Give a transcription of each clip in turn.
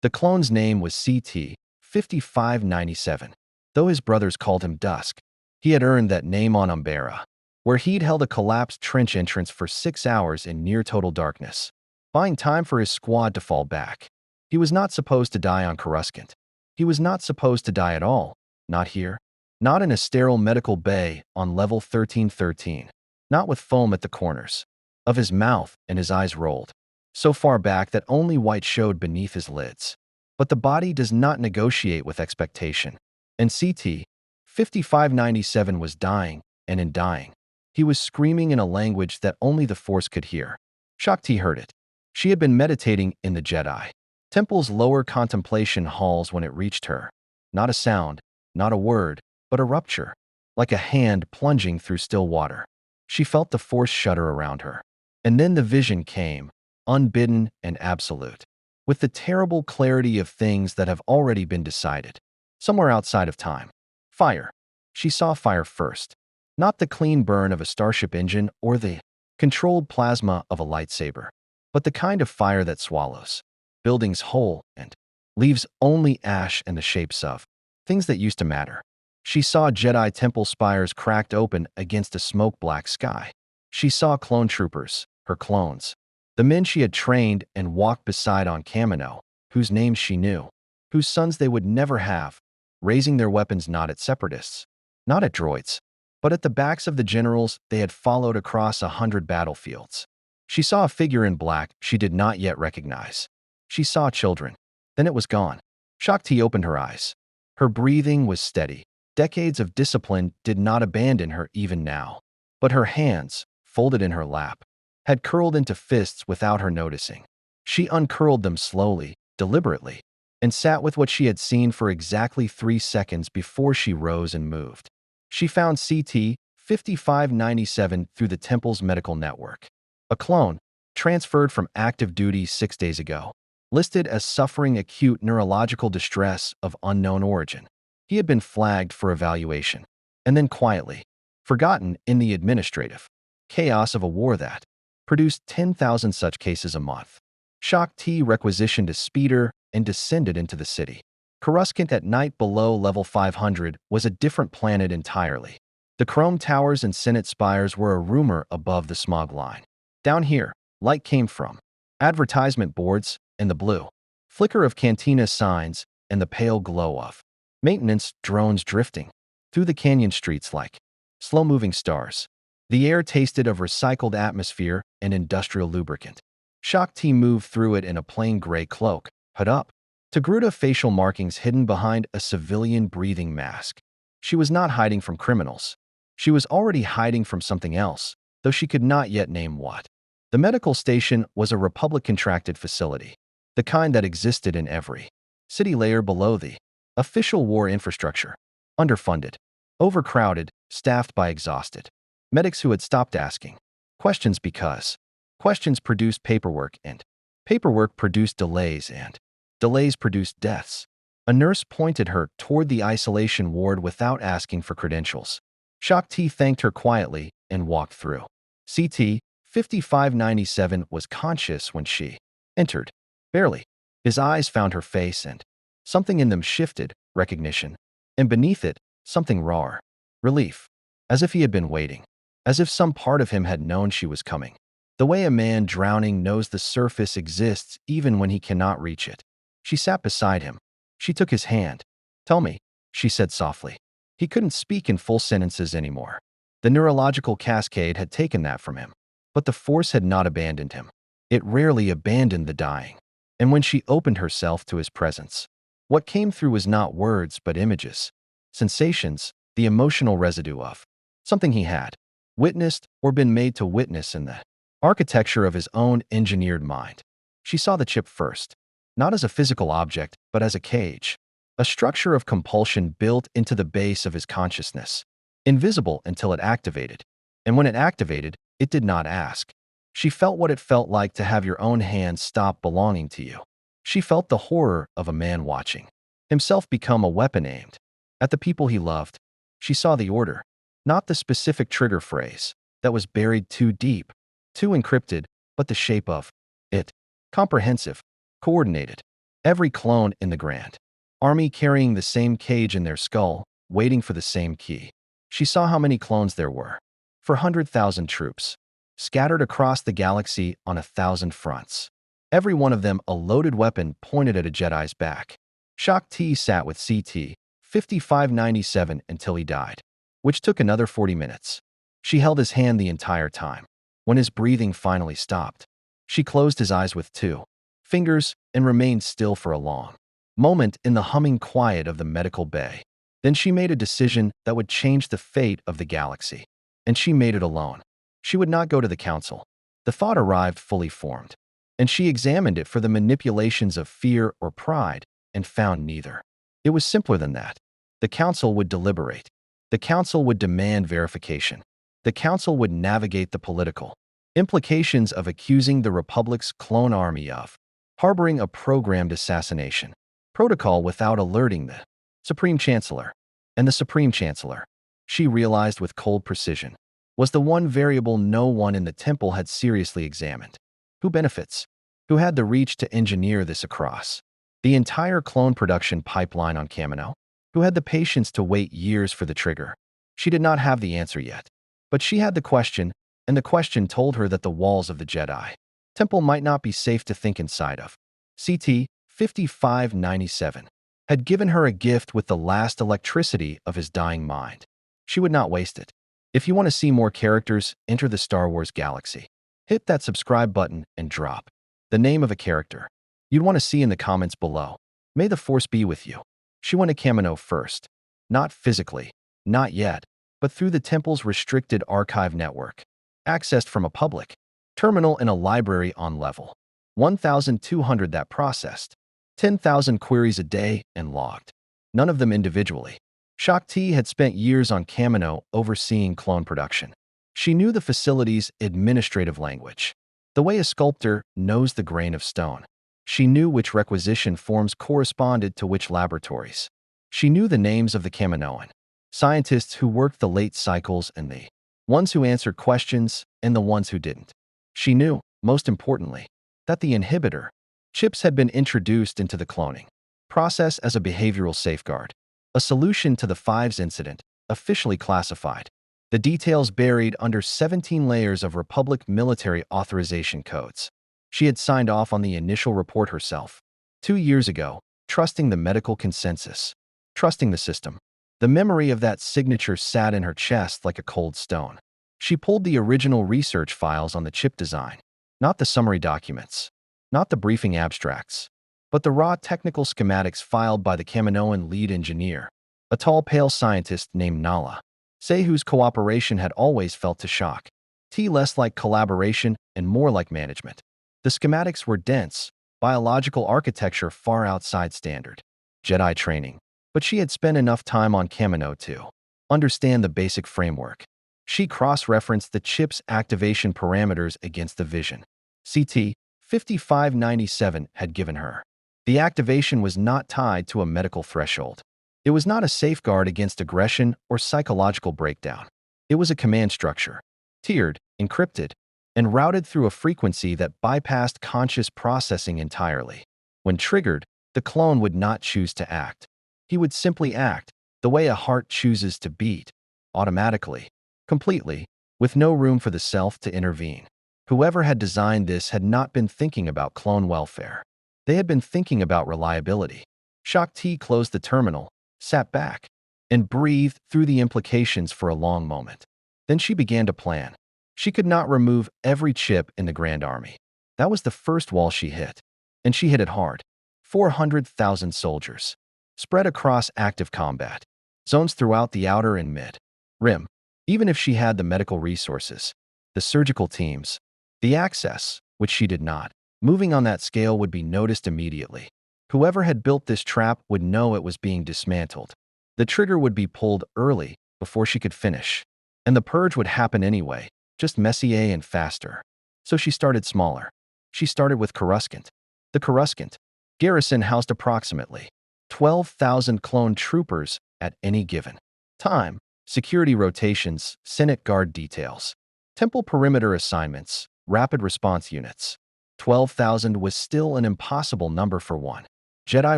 The clone's name was CT-5597. Though his brothers called him Dusk, he had earned that name on Umbera, where he'd held a collapsed trench entrance for 6 hours in near-total darkness, buying time for his squad to fall back. He was not supposed to die on Coruscant. He was not supposed to die at all, not here. Not in a sterile medical bay on level 1313. Not with foam at the corners of his mouth and his eyes rolled so far back that only white showed beneath his lids. But the body does not negotiate with expectation. And CT-5597 was dying, and in dying, he was screaming in a language that only the Force could hear. Shaak heard it. She had been meditating in the Jedi Temple's lower contemplation halls when it reached her. Not a sound, not a word, but a rupture, like a hand plunging through still water. She felt the Force shudder around her. And then the vision came, unbidden and absolute, with the terrible clarity of things that have already been decided, somewhere outside of time. Fire. She saw fire first. Not the clean burn of a starship engine or the controlled plasma of a lightsaber, but the kind of fire that swallows buildings whole and leaves only ash and the shapes of things that used to matter. She saw Jedi Temple spires cracked open against a smoke-black sky. She saw clone troopers, her clones, the men she had trained and walked beside on Kamino, whose names she knew, whose sons they would never have, raising their weapons not at separatists, not at droids, but at the backs of the generals they had followed across 100 battlefields. She saw a figure in black she did not yet recognize. She saw children. Then it was gone. Shaak opened her eyes. Her breathing was steady. Decades of discipline did not abandon her even now. But her hands, folded in her lap, had curled into fists without her noticing. She uncurled them slowly, deliberately, and sat with what she had seen for exactly 3 seconds before she rose and moved. She found CT-5597 through the Temple's medical network. A clone, transferred from active duty 6 days ago, listed as suffering acute neurological distress of unknown origin. He had been flagged for evaluation, and then quietly forgotten in the administrative chaos of a war that produced 10,000 such cases a month. Shaak requisitioned a speeder and descended into the city. Coruscant at night below level 500 was a different planet entirely. The chrome towers and Senate spires were a rumor above the smog line. Down here, light came from advertisement boards and the blue flicker of cantina signs and the pale glow of maintenance drones drifting through the canyon streets like slow-moving stars. The air tasted of recycled atmosphere and industrial lubricant. Shaak moved through it in a plain gray cloak, hood up, Togruta facial markings hidden behind a civilian breathing mask. She was not hiding from criminals. She was already hiding from something else, though she could not yet name what. The medical station was a Republic-contracted facility, the kind that existed in every city layer below the official war infrastructure. Underfunded, overcrowded, staffed by exhausted medics who had stopped asking questions because questions produced paperwork and paperwork produced delays and delays produced deaths. A nurse pointed her toward the isolation ward without asking for credentials. Shaak thanked her quietly and walked through. CT-5597 was conscious when she entered. Barely. His eyes found her face and something in them shifted, recognition. And beneath it, something raw. Relief. As if he had been waiting. As if some part of him had known she was coming. The way a man drowning knows the surface exists even when he cannot reach it. She sat beside him. She took his hand. "Tell me," she said softly. He couldn't speak in full sentences anymore. The neurological cascade had taken that from him. But the Force had not abandoned him. It rarely abandoned the dying. And when she opened herself to his presence, what came through was not words but images, sensations, the emotional residue of something he had witnessed or been made to witness in the architecture of his own engineered mind. She saw the chip first, not as a physical object, but as a cage, a structure of compulsion built into the base of his consciousness, invisible until it activated. And when it activated, it did not ask. She felt what it felt like to have your own hands stop belonging to you. She felt the horror of a man watching himself become a weapon aimed at the people he loved. She saw the order, not the specific trigger phrase that was buried too deep, too encrypted, but the shape of it, comprehensive, coordinated. Every clone in the Grand Army carrying the same cage in their skull, waiting for the same key. She saw how many clones there were. 400,000 troops, scattered across the galaxy on 1,000 fronts. Every one of them a loaded weapon pointed at a Jedi's back. Shaak T sat with CT 5597 until he died, which took another 40 minutes. She held his hand the entire time. When his breathing finally stopped, she closed his eyes with two fingers and remained still for a long moment in the humming quiet of the medical bay. Then she made a decision that would change the fate of the galaxy. And she made it alone. She would not go to the council. The thought arrived fully formed, and she examined it for the manipulations of fear or pride and found neither. It was simpler than that. The council would deliberate. The council would demand verification. The council would navigate the political implications of accusing the Republic's clone army of harboring a programmed assassination protocol without alerting the Supreme Chancellor. And the Supreme Chancellor, she realized with cold precision, was the one variable no one in the temple had seriously examined. Who benefits? Who had the reach to engineer this across the entire clone production pipeline on Kamino? Who had the patience to wait years for the trigger? She did not have the answer yet, but she had the question, and the question told her that the walls of the Jedi temple might not be safe to think inside of. CT 5597 had given her a gift with the last electricity of his dying mind. She would not waste it. If you want to see more characters enter the Star Wars galaxy, hit that subscribe button and drop the name of a character you'd want to see in the comments below. May the Force be with you. She went to Kamino first. Not physically, not yet, but through the temple's restricted archive network, accessed from a public terminal in a library on level 1,200 that processed 10,000 queries a day and logged, none of them individually. Shaak T had spent years on Kamino overseeing clone production. She knew the facility's administrative language, the way a sculptor knows the grain of stone. She knew which requisition forms corresponded to which laboratories. She knew the names of the Kaminoan scientists who worked the late cycles and the ones who answered questions and the ones who didn't. She knew, most importantly, that the inhibitor chips had been introduced into the cloning process as a behavioral safeguard, a solution to the Fives incident, officially classified. The details buried under 17 layers of Republic military authorization codes. She had signed off on the initial report herself 2 years ago, trusting the medical consensus, trusting the system. The memory of that signature sat in her chest like a cold stone. She pulled the original research files on the chip design, not the summary documents, not the briefing abstracts, but the raw technical schematics filed by the Kaminoan lead engineer, a tall, pale scientist named Nala, say whose cooperation had always felt to Shaak T less like collaboration and more like management. The schematics were dense, biological architecture far outside standard Jedi training, but she had spent enough time on Kamino to understand the basic framework. She cross-referenced the chip's activation parameters against the vision CT 5597 had given her. The activation was not tied to a medical threshold. It was not a safeguard against aggression or psychological breakdown. It was a command structure, tiered, encrypted, and routed through a frequency that bypassed conscious processing entirely. When triggered, the clone would not choose to act. He would simply act the way a heart chooses to beat, automatically, completely, with no room for the self to intervene. Whoever had designed this had not been thinking about clone welfare. They had been thinking about reliability. Shaak T closed the terminal, sat back, and breathed through the implications for a long moment. Then she began to plan. She could not remove every chip in the Grand Army. That was the first wall she hit, and she hit it hard. 400,000 soldiers, spread across active combat zones throughout the outer and mid-rim. Even if she had the medical resources, the surgical teams, the access, which she did not, moving on that scale would be noticed immediately. Whoever had built this trap would know it was being dismantled. The trigger would be pulled early before she could finish, and the purge would happen anyway, just messier and faster. So she started smaller. She started with Coruscant. The Coruscant garrison housed approximately 12,000 clone troopers at any given time. Security rotations, Senate Guard details, temple perimeter assignments, rapid response units. 12,000 was still an impossible number for one Jedi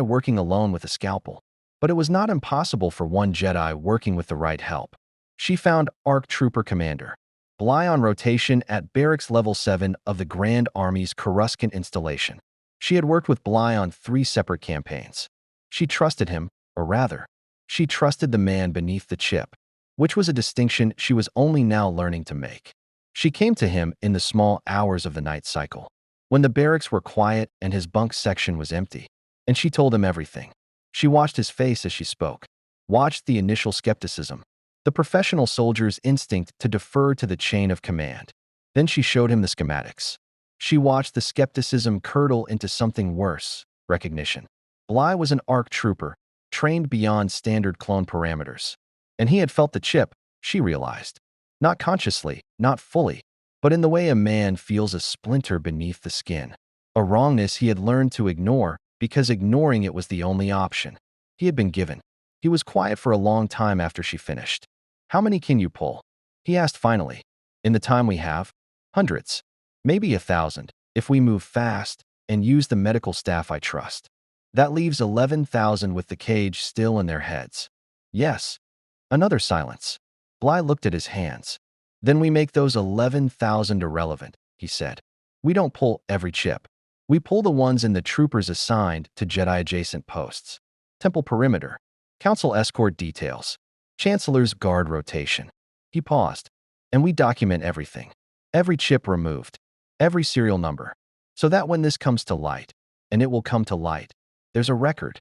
working alone with a scalpel. But it was not impossible for one Jedi working with the right help. She found ARC Trooper Commander Bly on rotation at Barracks Level 7 of the Grand Army's Coruscant installation. She had worked with Bly on 3 separate campaigns. She trusted him, or rather, she trusted the man beneath the chip, which was a distinction she was only now learning to make. She came to him in the small hours of the night cycle, when the barracks were quiet and his bunk section was empty, and she told him everything. She watched his face as she spoke, watched the initial skepticism, the professional soldier's instinct to defer to the chain of command. Then she showed him the schematics. She watched the skepticism curdle into something worse, recognition. Bly was an ARC trooper, trained beyond standard clone parameters. And he had felt the chip, she realized. Not consciously, not fully, but in the way a man feels a splinter beneath the skin. A wrongness he had learned to ignore because ignoring it was the only option he had been given. He was quiet for a long time after she finished. "How many can you pull?" he asked finally. "In the time we have? Hundreds. Maybe 1,000, if we move fast and use the medical staff I trust. That leaves 11,000 with the cage still in their heads." "Yes." Another silence. Bly looked at his hands. "Then we make those 11,000 irrelevant," he said. "We don't pull every chip. We pull the ones in the troopers assigned to Jedi-adjacent posts. Temple perimeter, council escort details, chancellor's guard rotation." He paused. "And we document everything. Every chip removed. Every serial number. So that when this comes to light, and it will come to light, there's a record."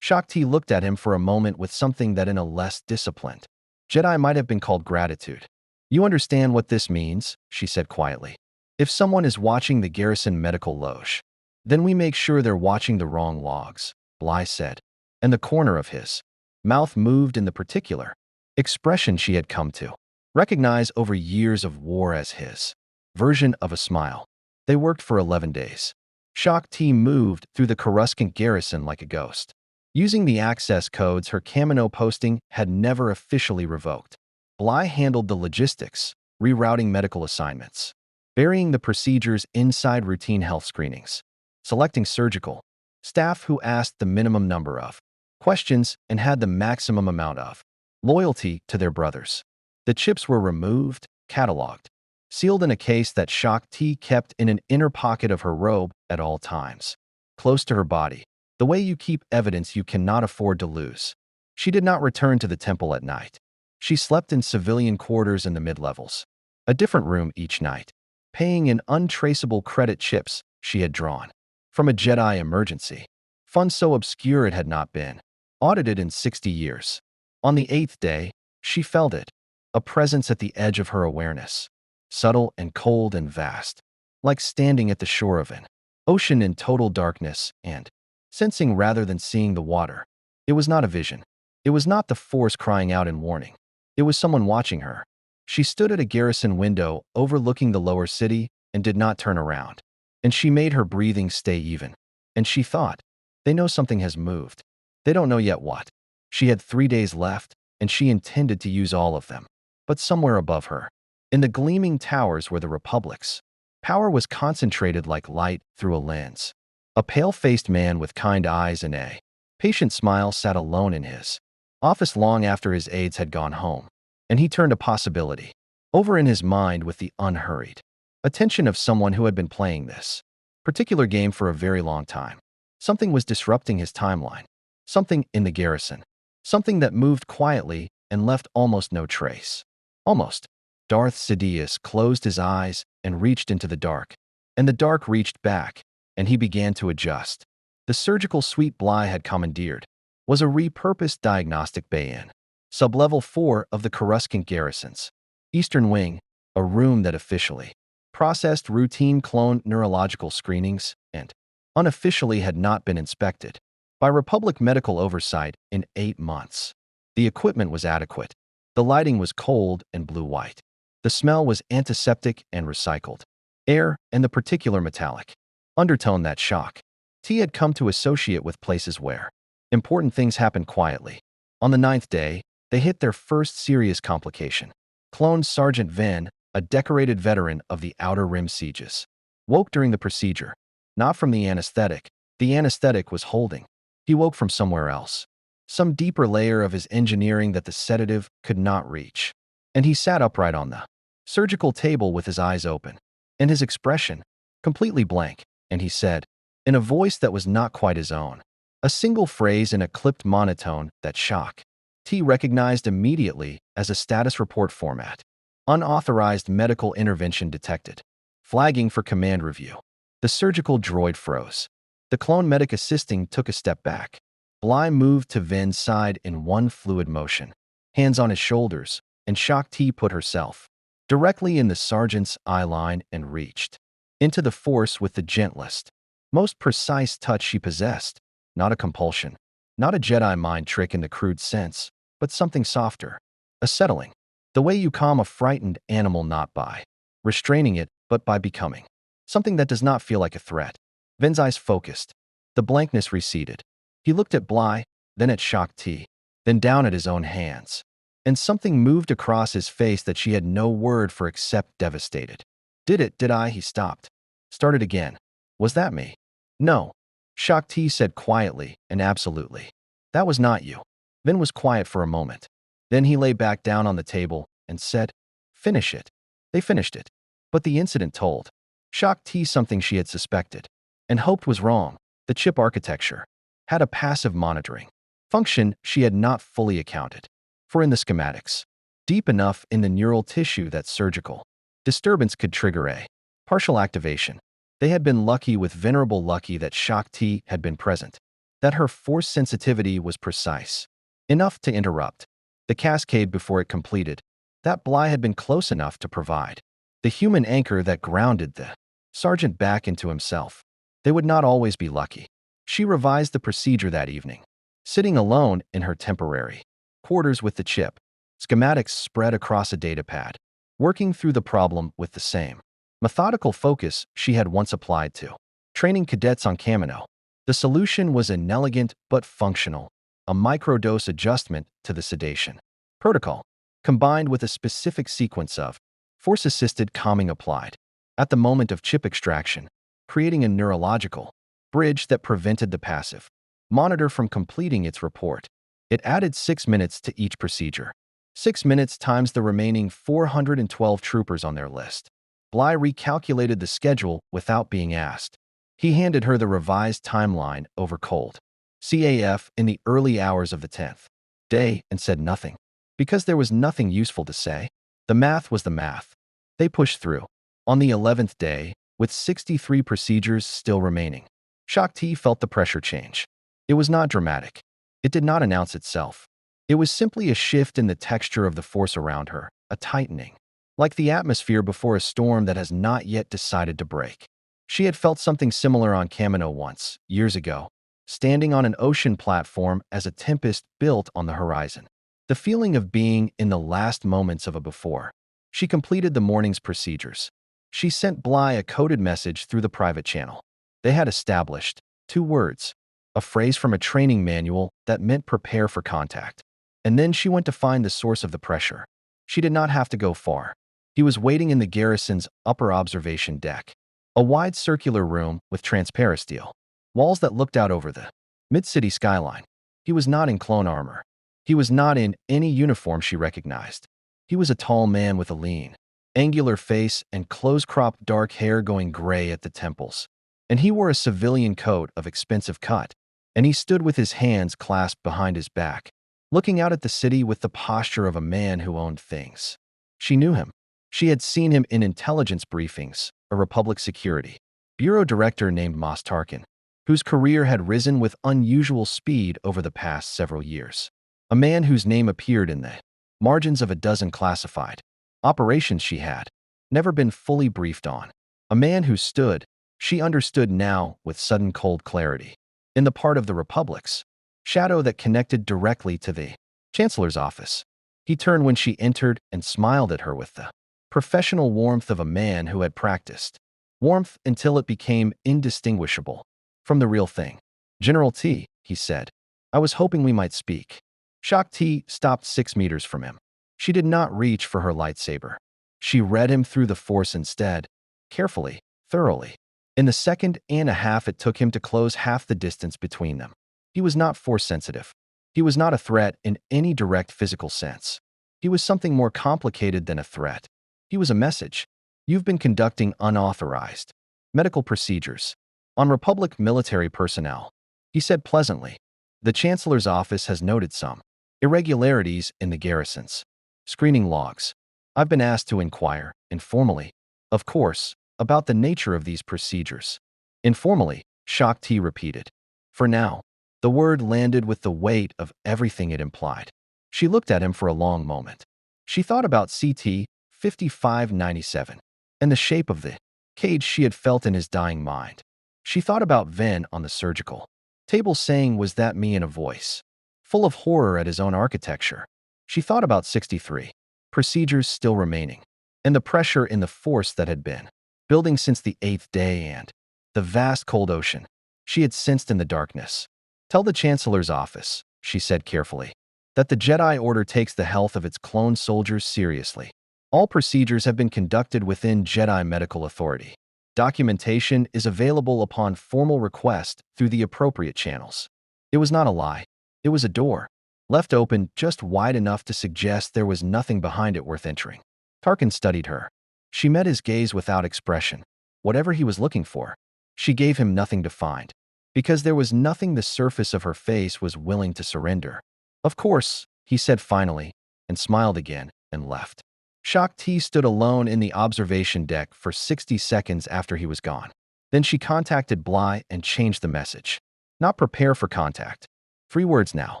Shaak looked at him for a moment with something that in a less disciplined Jedi might have been called gratitude. "You understand what this means?" she said quietly. "If someone is watching the garrison medical loge, then we make sure they're watching the wrong logs," Bly said. And the corner of his mouth moved in the particular expression she had come to recognize over years of war as his version of a smile. They worked for 11 days. Shaak moved through the Coruscant garrison like a ghost, using the access codes her Kamino posting had never officially revoked. Bly handled the logistics, rerouting medical assignments, burying the procedures inside routine health screenings, selecting surgical staff who asked the minimum number of questions and had the maximum amount of loyalty to their brothers. The chips were removed, cataloged, sealed in a case that Shaak kept in an inner pocket of her robe at all times, close to her body, the way you keep evidence you cannot afford to lose. She did not return to the temple at night. She slept in civilian quarters in the mid-levels, a different room each night, paying in untraceable credit chips she had drawn from a Jedi emergency fund so obscure it had not been audited in 60 years. On the 8th day, she felt it, a presence at the edge of her awareness, subtle and cold and vast, like standing at the shore of an ocean in total darkness and sensing rather than seeing the water. It was not a vision. It was not the Force crying out in warning. It was someone watching her. She stood at a garrison window overlooking the lower city and did not turn around. And she made her breathing stay even. And she thought, they know something has moved. They don't know yet what. She had 3 days left, and she intended to use all of them. But somewhere above her, in the gleaming towers were the republics. Power was concentrated like light through a lens. A pale-faced man with kind eyes and a patient smile sat alone in his office long after his aides had gone home, and he turned a possibility over in his mind with the unhurried attention of someone who had been playing this particular game for a very long time. Something was disrupting his timeline, something in the garrison, something that moved quietly and left almost no trace. Almost. Darth Sidious closed his eyes and reached into the dark, and the dark reached back, and he began to adjust. The surgical suite Bly had commandeered was a repurposed diagnostic bay in Sublevel 4 of the Coruscant garrison's Eastern Wing, a room that officially processed routine clone neurological screenings and unofficially had not been inspected by Republic medical oversight in 8 months. The equipment was adequate. The lighting was cold and blue-white. The smell was antiseptic and recycled air and the particular metallic undertone that Shaak had come to associate with places where important things happened quietly. On the 9th day, they hit their first serious complication. Clone Sergeant Venn, a decorated veteran of the Outer Rim sieges, woke during the procedure, not from the anesthetic. The anesthetic was holding He woke from somewhere else, some deeper layer of his engineering that the sedative could not reach. And he sat upright on the surgical table with his eyes open, and his expression completely blank, and he said, in a voice that was not quite his own, a single phrase in a clipped monotone that Shaak T recognized immediately as a status report format. Unauthorized medical intervention detected. Flagging for command review. The surgical droid froze. The clone medic assisting took a step back. Bly moved to Ven's side in one fluid motion, hands on his shoulders, and Shaak T put herself directly in the sergeant's eye line and reached into the force with the gentlest, most precise touch she possessed. Not a compulsion, not a Jedi mind trick in the crude sense, but something softer, a settling. The way you calm a frightened animal, not by restraining it, but by becoming something that does not feel like a threat. Ven's eyes focused. The blankness receded. He looked at Bly, then at Shaak T, then down at his own hands. And something moved across his face that she had no word for except devastated. Did I? He stopped. Started again. Was that me? No. Shaak T said quietly and absolutely. That was not you. Ven was quiet for a moment. Then he lay back down on the table and said, finish it. They finished it. But the incident told Shaak T something she had suspected and hoped was wrong. The chip architecture had a passive monitoring function she had not fully accounted for in the schematics, deep enough in the neural tissue that surgical disturbance could trigger a partial activation. They had been lucky with venerable lucky that Shaak T had been present, that her force sensitivity was precise enough to interrupt the cascade before it completed, that Bly had been close enough to provide the human anchor that grounded the sergeant back into himself. They would not always be lucky. She revised the procedure that evening, sitting alone in her temporary quarters with the chip, schematics spread across a datapad, working through the problem with the same methodical focus she had once applied to training cadets on Kamino. The solution was inelegant but functional, a microdose adjustment to the sedation protocol, combined with a specific sequence of force-assisted calming applied at the moment of chip extraction, creating a neurological bridge that prevented the passive monitor from completing its report. It added 6 minutes to each procedure. 6 minutes times the remaining 412 troopers on their list. Bly recalculated the schedule without being asked. He handed her the revised timeline over cold CAF in the early hours of the 10th day and said nothing. Because there was nothing useful to say. The math was the math. They pushed through. On the 11th day, with 63 procedures still remaining, Shaak T felt the pressure change. It was not dramatic. It did not announce itself. It was simply a shift in the texture of the force around her, a tightening, like the atmosphere before a storm that has not yet decided to break. She had felt something similar on Kamino once, years ago, standing on an ocean platform as a tempest built on the horizon. The feeling of being in the last moments of a before. She completed the morning's procedures. She sent Bly a coded message through the private channel. They had established 2 words, a phrase from a training manual that meant prepare for contact. And then she went to find the source of the pressure. She did not have to go far. He was waiting in the garrison's upper observation deck, a wide circular room with transparent steel walls that looked out over the mid-city skyline. He was not in clone armor. He was not in any uniform she recognized. He was a tall man with a lean, angular face and close-cropped dark hair going gray at the temples. And he wore a civilian coat of expensive cut, and he stood with his hands clasped behind his back, looking out at the city with the posture of a man who owned things. She knew him. She had seen him in intelligence briefings, a Republic Security Bureau director named Mos Tarkin, whose career had risen with unusual speed over the past several years. A man whose name appeared in the margins of a dozen classified operations she had never been fully briefed on. A man who stood, she understood now with sudden cold clarity, in the part of the Republic's shadow that connected directly to the Chancellor's office. He turned when she entered and smiled at her with the professional warmth of a man who had practiced warmth until it became indistinguishable from the real thing. General T, he said, I was hoping we might speak. Shaak T stopped 6 meters from him. She did not reach for her lightsaber. She read him through the force instead, carefully, thoroughly. In the second and a half it took him to close half the distance between them, He was not force-sensitive. He was not a threat in any direct physical sense. He was something more complicated than a threat. He was a message. You've been conducting unauthorized medical procedures on Republic military personnel, he said pleasantly. The Chancellor's office has noted some irregularities in the garrison's screening logs. I've been asked to inquire, informally, of course, about the nature of these procedures. Informally, Shaak repeated. For now, the word landed with the weight of everything it implied. She looked at him for a long moment. She thought about CT 5597 and the shape of the cage she had felt in his dying mind. She thought about Ven on the surgical table saying, "Was that me?" in a voice full of horror at his own architecture. She thought about 63 procedures still remaining, and the pressure in the force that had been building since the 8th day and the vast cold ocean she had sensed in the darkness. Tell the Chancellor's office, she said carefully, that the Jedi Order takes the health of its clone soldiers seriously. All procedures have been conducted within Jedi medical authority. Documentation is available upon formal request through the appropriate channels. It was not a lie. It was a door, left open just wide enough to suggest there was nothing behind it worth entering. Tarkin studied her. She met his gaze without expression. Whatever he was looking for, she gave him nothing to find, because there was nothing the surface of her face was willing to surrender. Of course, he said finally, and smiled again, and left. Shaak stood alone in the observation deck for 60 seconds after he was gone. Then she contacted Bly and changed the message. Not prepare for contact. 3 words now.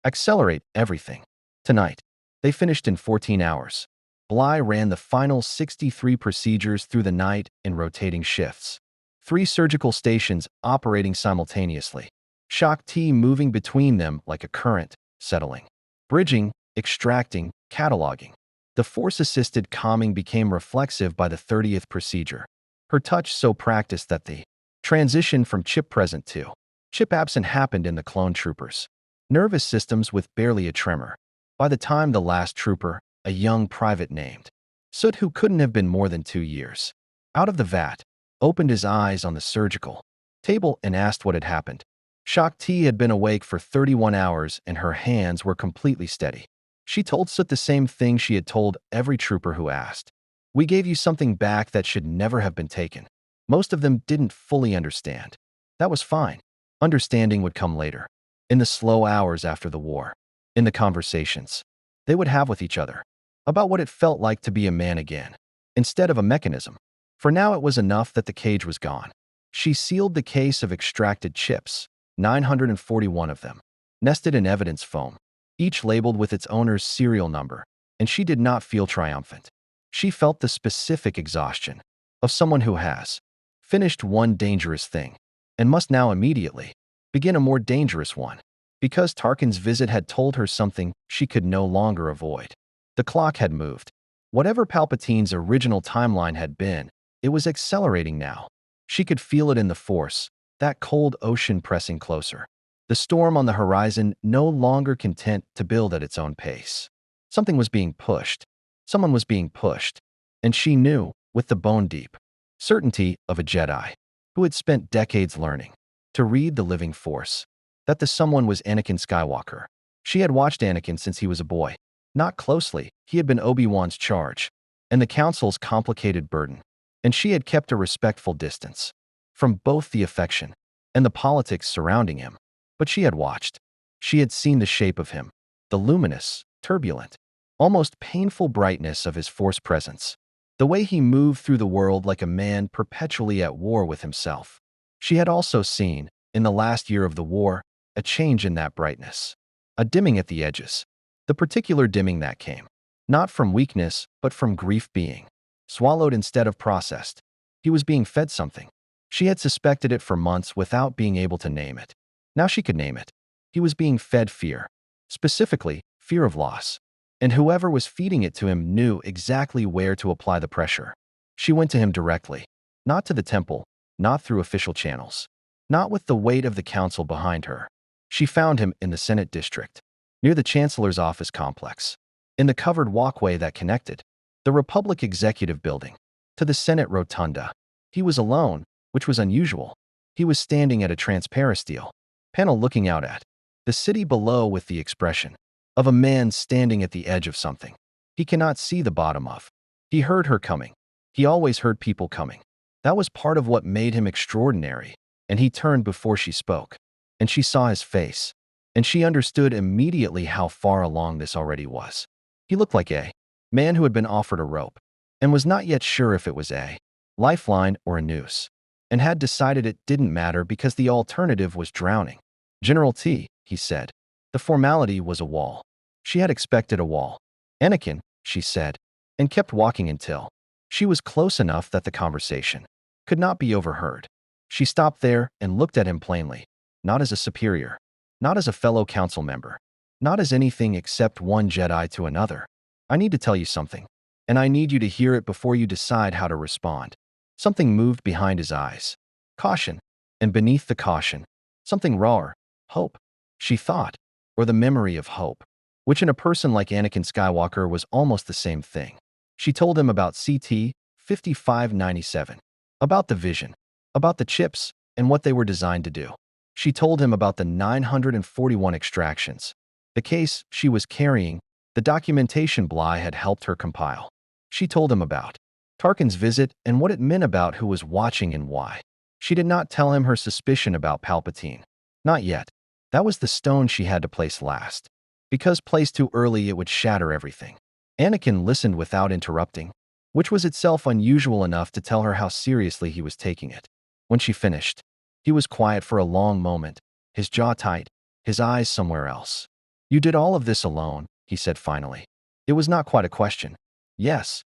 Accelerate everything. Tonight. They finished in 14 hours. Bly ran the final 63 procedures through the night in rotating shifts. 3 surgical stations operating simultaneously. Shaak moving between them like a current, settling, bridging, extracting, cataloging. The force-assisted calming became reflexive by the 30th procedure. Her touch so practiced that the transition from chip present to chip absent happened in the clone troopers' nervous systems with barely a tremor. By the time the last trooper, a young private named Soot, who couldn't have been more than 2 years out of the vat, opened his eyes on the surgical table and asked what had happened. Shaak had been awake for 31 hours and her hands were completely steady. She told Soot the same thing she had told every trooper who asked. We gave you something back that should never have been taken. Most of them didn't fully understand. That was fine. Understanding would come later, in the slow hours after the war, in the conversations they would have with each other about what it felt like to be a man again, instead of a mechanism. For now it was enough that the cage was gone. She sealed the case of extracted chips, 941 of them, nested in evidence foam, each labeled with its owner's serial number, and she did not feel triumphant. She felt the specific exhaustion of someone who has finished one dangerous thing and must now immediately begin a more dangerous one, because Tarkin's visit had told her something she could no longer avoid. The clock had moved. Whatever Palpatine's original timeline had been, it was accelerating now. She could feel it in the Force, that cold ocean pressing closer. The storm on the horizon no longer content to build at its own pace. Something was being pushed. Someone was being pushed. And she knew, with the bone-deep certainty of a Jedi who had spent decades learning to read the living Force, that the someone was Anakin Skywalker. She had watched Anakin since he was a boy. Not closely, he had been Obi-Wan's charge, and the Council's complicated burden, and she had kept a respectful distance from both the affection and the politics surrounding him. But she had watched. She had seen the shape of him, the luminous, turbulent, almost painful brightness of his Force presence, the way he moved through the world like a man perpetually at war with himself. She had also seen, in the last year of the war, a change in that brightness, a dimming at the edges, the particular dimming that came, not from weakness, but from grief being swallowed instead of processed. He was being fed something. She had suspected it for months without being able to name it. Now she could name it. He was being fed fear, specifically fear of loss, and whoever was feeding it to him knew exactly where to apply the pressure. She went to him directly, not to the temple, not through official channels, not with the weight of the council behind her. She found him in the Senate district, near the Chancellor's office complex, in the covered walkway that connected the Republic Executive Building to the Senate Rotunda. He was alone, which was unusual. He was standing at a transparent steel panel looking out at The city below with the expression of a man standing at the edge of something he cannot see the bottom of. He heard her coming. He always heard people coming. That was part of what made him extraordinary, and he turned before she spoke. And she saw his face, and she understood immediately how far along this already was. He looked like a man who had been offered a rope, and was not yet sure if it was a lifeline or a noose, and had decided it didn't matter because the alternative was drowning. General T, he said. The formality was a wall. She had expected a wall. Anakin, she said, and kept walking until she was close enough that the conversation could not be overheard. She stopped there and looked at him plainly, not as a superior, not as a fellow council member, not as anything except one Jedi to another. I need to tell you something, and I need you to hear it before you decide how to respond. Something moved behind his eyes. Caution, and beneath the caution, something rawer, hope, she thought, or the memory of hope, which in a person like Anakin Skywalker was almost the same thing. She told him about CT 5597, about the vision, about the chips and what they were designed to do. She told him about the 941 extractions, the case she was carrying, the documentation Bly had helped her compile. She told him about Tarkin's visit and what it meant about who was watching and why. She did not tell him her suspicion about Palpatine. Not yet. That was the stone she had to place last. Because placed too early, it would shatter everything. Anakin listened without interrupting, which was itself unusual enough to tell her how seriously he was taking it. When she finished, he was quiet for a long moment, his jaw tight, his eyes somewhere else. You did all of this alone, he said finally. It was not quite a question. Yes.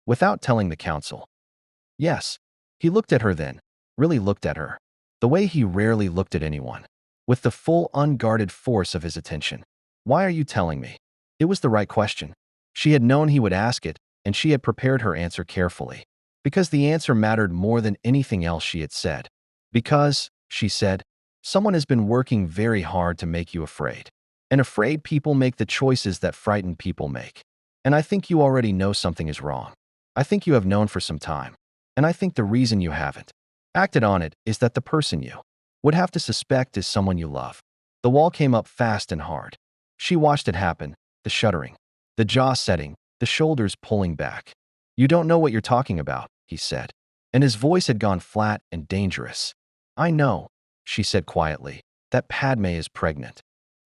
Without telling the council. Yes. He looked at her then, really looked at her, the way he rarely looked at anyone, with the full unguarded force of his attention. Why are you telling me? It was the right question. She had known he would ask it, and she had prepared her answer carefully. Because the answer mattered more than anything else she had said. Because, she said, someone has been working very hard to make you afraid. And afraid people make the choices that frightened people make. And I think you already know something is wrong. I think you have known for some time. And I think the reason you haven't acted on it is that the person you would have to suspect is someone you love. The wall came up fast and hard. She watched it happen, the shuddering, the jaw setting, the shoulders pulling back. You don't know what you're talking about, he said. And his voice had gone flat and dangerous. I know, she said quietly, that Padme is pregnant.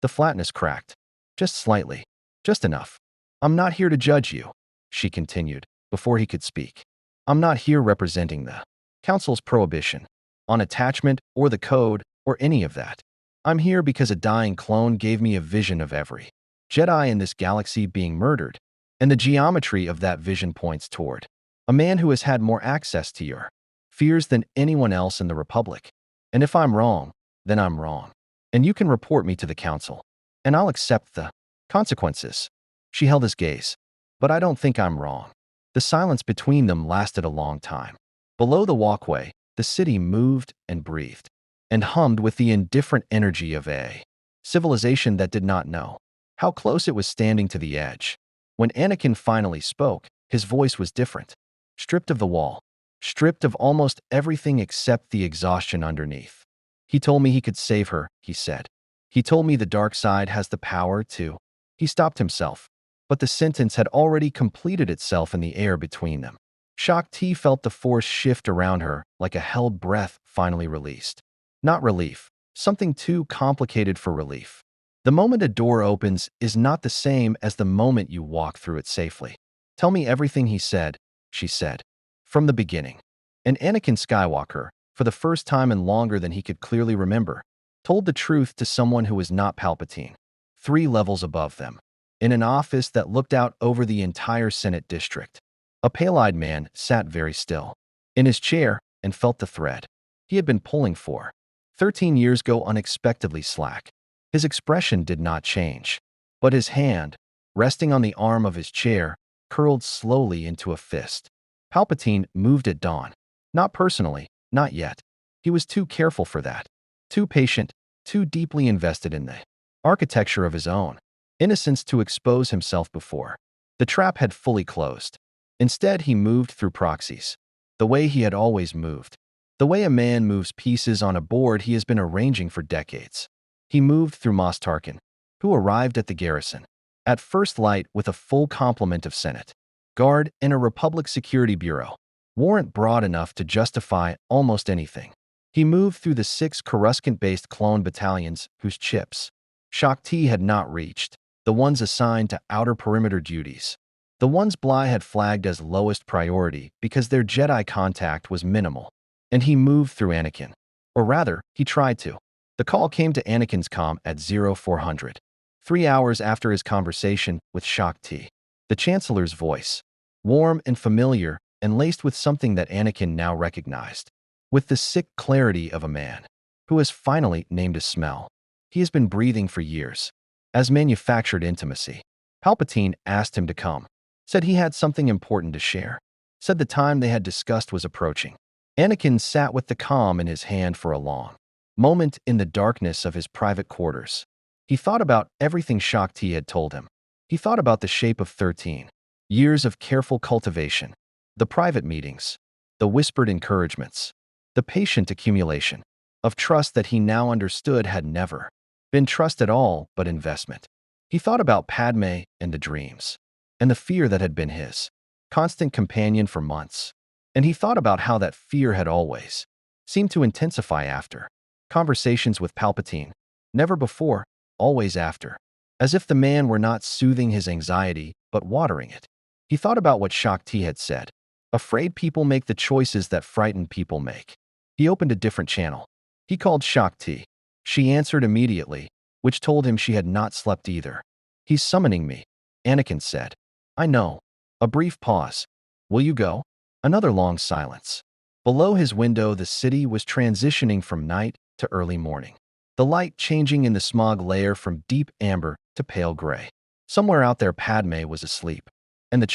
The flatness cracked. Just slightly. Just enough. I'm not here to judge you, she continued, before he could speak. I'm not here representing the Council's prohibition on attachment or the code or any of that. I'm here because a dying clone gave me a vision of every Jedi in this galaxy being murdered, and the geometry of that vision points toward a man who has had more access to your fears than anyone else in the Republic. And if I'm wrong, then I'm wrong. And you can report me to the Council, and I'll accept the consequences. She held his gaze. But I don't think I'm wrong. The silence between them lasted a long time. Below the walkway, the city moved and breathed, and hummed with the indifferent energy of a civilization that did not know how close it was standing to the edge. When Anakin finally spoke, his voice was different. Stripped of the wall, stripped of almost everything except the exhaustion underneath. He told me he could save her, he said. He told me the dark side has the power to. He stopped himself, but the sentence had already completed itself in the air between them. Shaak T felt the force shift around her like a held breath finally released. Not relief, something too complicated for relief. The moment a door opens is not the same as the moment you walk through it safely. Tell me everything, he said, she said, from the beginning. And Anakin Skywalker, for the first time and longer than he could clearly remember, told the truth to someone who was not Palpatine, 3 levels above them, in an office that looked out over the entire Senate district. A pale-eyed man sat very still, in his chair, and felt the thread he had been pulling for 13 years ago unexpectedly slack. His expression did not change, but his hand, resting on the arm of his chair, curled slowly into a fist. Palpatine moved at dawn. Not personally, not yet. He was too careful for that. Too patient, too deeply invested in the architecture of his own innocence to expose himself before the trap had fully closed. Instead, he moved through proxies, the way he had always moved, the way a man moves pieces on a board he has been arranging for decades. He moved through Mos Tarkin, who arrived at the garrison at first light with a full complement of Senate, Guard, and a Republic Security Bureau, warrant broad enough to justify almost anything. He moved through the 6 Coruscant-based clone battalions whose chips Shaak Ti had not reached, the ones assigned to outer perimeter duties, the ones Bly had flagged as lowest priority because their Jedi contact was minimal. And he moved through Anakin. Or rather, he tried to. The call came to Anakin's comm at 0400, 3 hours after his conversation with Shaak Ti. The Chancellor's voice, warm and familiar and laced with something that Anakin now recognized, with the sick clarity of a man who has finally named a smell he has been breathing for years, as manufactured intimacy. Palpatine asked him to come, said he had something important to share, said the time they had discussed was approaching. Anakin sat with the comm in his hand for a long moment in the darkness of his private quarters. He thought about everything Shaak Ti had told him. He thought about the shape of 13 years of careful cultivation, the private meetings, the whispered encouragements, the patient accumulation of trust that he now understood had never been trust at all but investment. He thought about Padme and the dreams, and the fear that had been his constant companion for months. And he thought about how that fear had always seemed to intensify after conversations with Palpatine, never before, always after, as if the man were not soothing his anxiety but watering it. He thought about what Shaak Ti had said. Afraid people make the choices that frightened people make. He opened a different channel. He called Shaak Ti. She answered immediately, which told him she had not slept either. He's summoning me, Anakin said. I know. A brief pause. Will you go? Another long silence. Below his window, the city was transitioning from night to early morning, the light changing in the smog layer from deep amber to pale gray. Somewhere out there, Padme was asleep. And the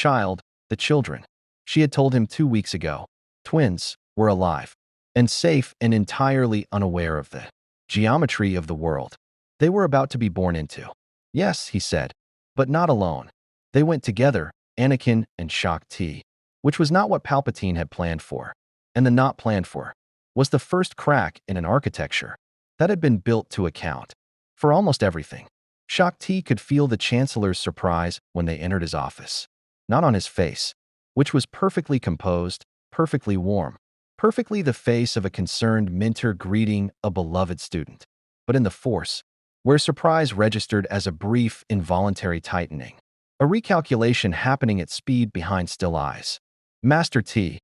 children, she had told him 2 weeks ago, twins, were alive and safe and entirely unaware of the geometry of the world they were about to be born into. Yes, he said, but not alone. They went together, Anakin and Shaak Ti, which was not what Palpatine had planned for. And the not planned for was the first crack in an architecture that had been built to account for almost everything. Shaak Ti could feel the Chancellor's surprise when they entered his office. Not on his face, which was perfectly composed, perfectly warm, perfectly the face of a concerned mentor greeting a beloved student, but in the Force, where surprise registered as a brief, involuntary tightening, a recalculation happening at speed behind still eyes. Master T,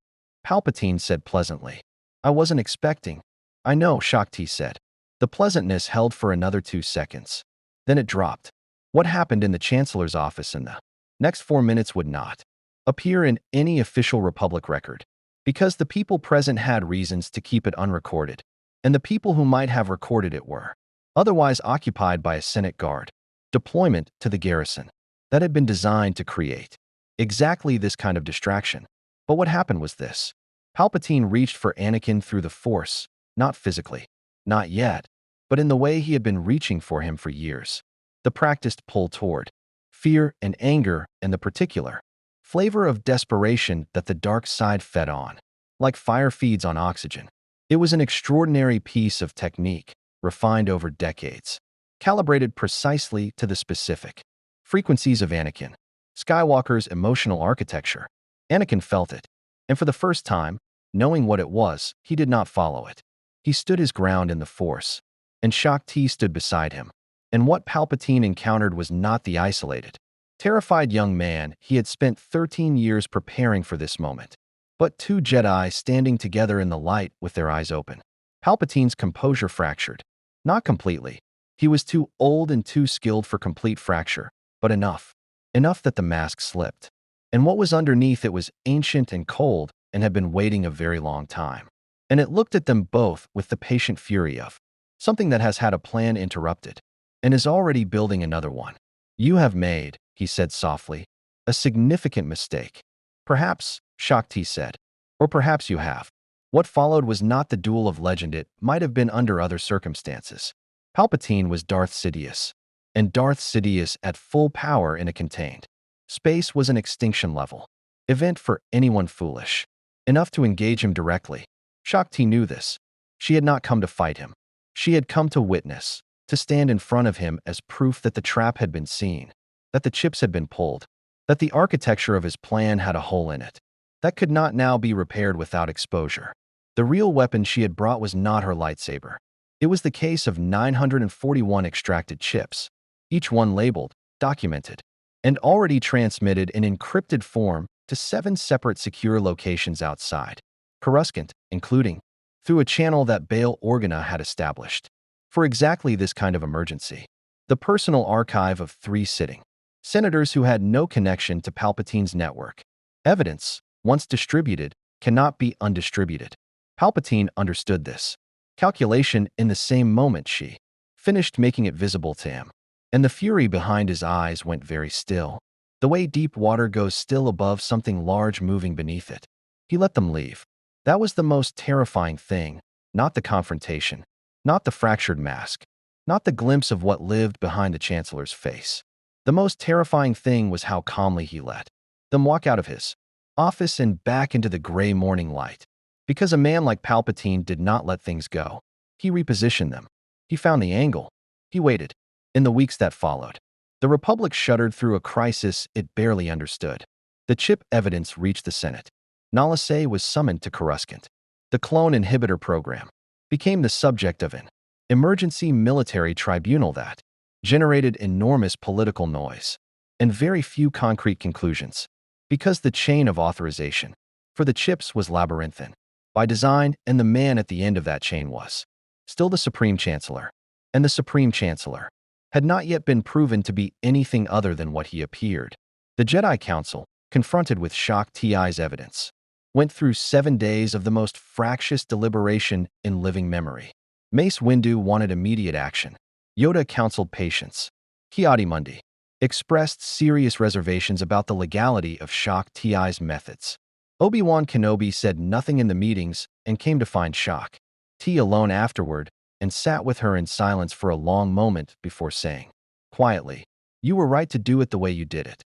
Palpatine said pleasantly. I wasn't expecting. I know, Shaak Ti said. The pleasantness held for another 2 seconds. Then it dropped. What happened in the Chancellor's office in the next 4 minutes would not appear in any official Republic record, because the people present had reasons to keep it unrecorded, and the people who might have recorded it were otherwise occupied by a Senate Guard deployment to the garrison that had been designed to create exactly this kind of distraction. But what happened was this. Palpatine reached for Anakin through the Force, not physically, not yet, but in the way he had been reaching for him for years. The practiced pull toward fear and anger and the particular flavor of desperation that the dark side fed on, like fire feeds on oxygen. It was an extraordinary piece of technique, refined over decades, calibrated precisely to the specific frequencies of Anakin Skywalker's emotional architecture. Anakin felt it, and for the first time, knowing what it was, he did not follow it. He stood his ground in the Force, and Shaak Ti stood beside him. And what Palpatine encountered was not the isolated, terrified young man he had spent 13 years preparing for this moment, but 2 Jedi standing together in the light with their eyes open. Palpatine's composure fractured. Not completely. He was too old and too skilled for complete fracture, but enough. Enough that the mask slipped. And what was underneath it was ancient and cold and had been waiting a very long time. And it looked at them both with the patient fury of something that has had a plan interrupted and is already building another one. You have made, he said softly, a significant mistake. Perhaps, Shaak Ti said, or perhaps you have. What followed was not the duel of legend. It might have been under other circumstances. Palpatine was Darth Sidious, and Darth Sidious at full power in a contained space was an extinction level event for anyone foolish enough to engage him directly. Shaak Ti knew this. She had not come to fight him. She had come to witness to stand in front of him as proof that the trap had been seen, that the chips had been pulled, that the architecture of his plan had a hole in it that could not now be repaired without exposure. The real weapon she had brought was not her lightsaber. It was the case of 941 extracted chips, each one labeled, documented, and already transmitted in encrypted form to 7 separate secure locations outside Coruscant, including through a channel that Bail Organa had established for exactly this kind of emergency. The personal archive of 3 sitting senators who had no connection to Palpatine's network. Evidence, once distributed, cannot be undistributed. Palpatine understood this calculation in the same moment she finished making it visible to him, and the fury behind his eyes went very still, the way deep water goes still above something large moving beneath it. He let them leave. That was the most terrifying thing, not the confrontation, not the fractured mask, not the glimpse of what lived behind the Chancellor's face. The most terrifying thing was how calmly he let them walk out of his office and back into the gray morning light. Because a man like Palpatine did not let things go. He repositioned them. He found the angle. He waited. In the weeks that followed, the Republic shuddered through a crisis it barely understood. The chip evidence reached the Senate. Nala Se was summoned to Coruscant. The clone inhibitor program became the subject of an emergency military tribunal that generated enormous political noise and very few concrete conclusions, because the chain of authorization for the chips was labyrinthine by design, and the man at the end of that chain was still the Supreme Chancellor. And the Supreme Chancellor had not yet been proven to be anything other than what he appeared. The Jedi Council, confronted with Shaak Ti's evidence, went through 7 days of the most fractious deliberation in living memory. Mace Windu wanted immediate action. Yoda counseled patience. Ki-Adi-Mundi expressed serious reservations about the legality of Shaak Ti's methods. Obi-Wan Kenobi said nothing in the meetings and came to find Shaak Ti alone afterward and sat with her in silence for a long moment before saying, quietly, "You were right to do it the way you did it,"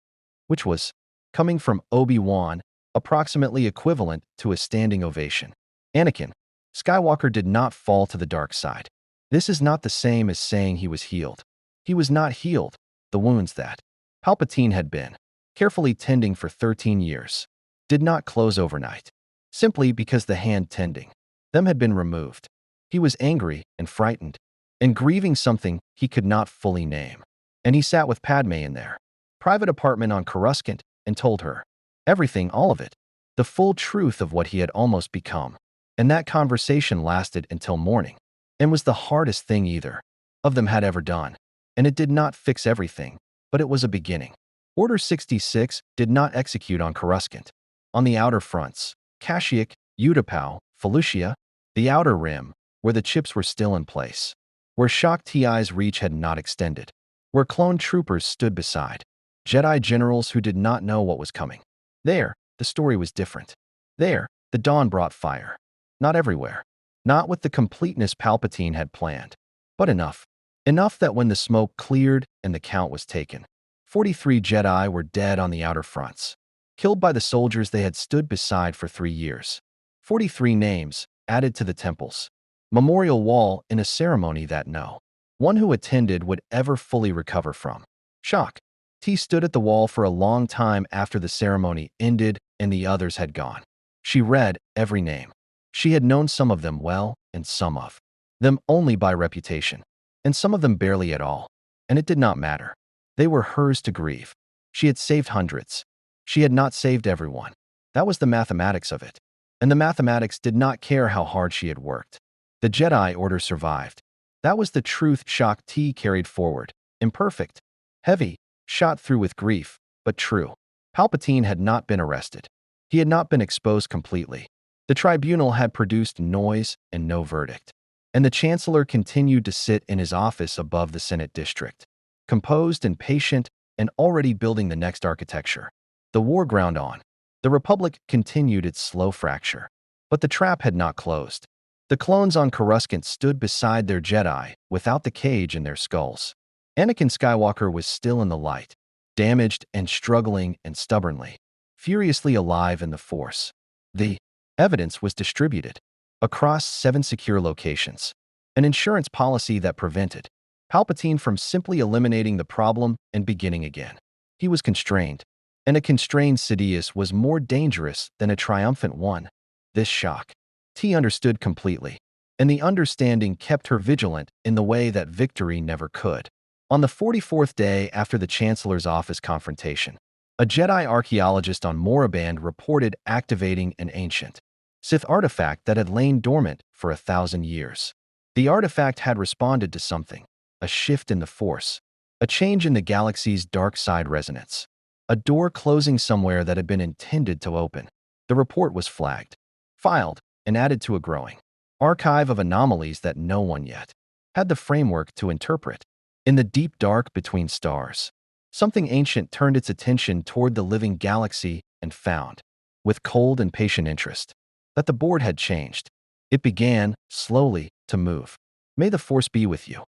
which was, coming from Obi-Wan, approximately equivalent to a standing ovation. Anakin Skywalker did not fall to the dark side. This is not the same as saying he was healed. He was not healed. The wounds that Palpatine had been carefully tending for 13 years did not close overnight, simply because the hand tending them had been removed. He was angry and frightened, and grieving something he could not fully name. And he sat with Padme in their private apartment on Coruscant and told her everything, all of it, the full truth of what he had almost become. And that conversation lasted until morning, and was the hardest thing either of them had ever done. And it did not fix everything, but it was a beginning. Order 66 did not execute on Coruscant. On the outer fronts, Kashyyyk, Utapau, Felucia, the outer rim, where the chips were still in place, where Shaak Ti's reach had not extended, where clone troopers stood beside Jedi generals who did not know what was coming. There, the story was different. There, the dawn brought fire. Not everywhere. Not with the completeness Palpatine had planned. But enough. Enough that when the smoke cleared and the count was taken, 43 Jedi were dead on the outer fronts, killed by the soldiers they had stood beside for 3 years. 43 names added to the temple's memorial wall in a ceremony that no one who attended would ever fully recover from. Shaak Ti stood at the wall for a long time after the ceremony ended and the others had gone. She read every name. She had known some of them well and some of them only by reputation, and some of them barely at all. And it did not matter. They were hers to grieve. She had saved hundreds. She had not saved everyone. That was the mathematics of it. And the mathematics did not care how hard she had worked. The Jedi Order survived. That was the truth Shaak Ti carried forward. Imperfect, heavy, shot through with grief, but true. Palpatine had not been arrested. He had not been exposed completely. The tribunal had produced noise and no verdict. And the Chancellor continued to sit in his office above the Senate district, composed and patient and already building the next architecture. The war ground on. The Republic continued its slow fracture. But the trap had not closed. The clones on Coruscant stood beside their Jedi, without the cage in their skulls. Anakin Skywalker was still in the light, damaged and struggling and stubbornly, furiously alive in the Force. The evidence was distributed across 7 secure locations, an insurance policy that prevented Palpatine from simply eliminating the problem and beginning again. He was constrained, and a constrained Sidious was more dangerous than a triumphant one. This shock. T understood completely, and the understanding kept her vigilant in the way that victory never could. On the 44th day after the Chancellor's office confrontation, a Jedi archaeologist on Moraband reported activating an ancient Sith artifact that had lain dormant for 1,000 years. The artifact had responded to something, a shift in the Force, a change in the galaxy's dark side resonance, a door closing somewhere that had been intended to open. The report was flagged, filed, and added to a growing archive of anomalies that no one yet had the framework to interpret. In the deep dark between stars, something ancient turned its attention toward the living galaxy and found, with cold and patient interest, that the board had changed. It began, slowly, to move. May the Force be with you.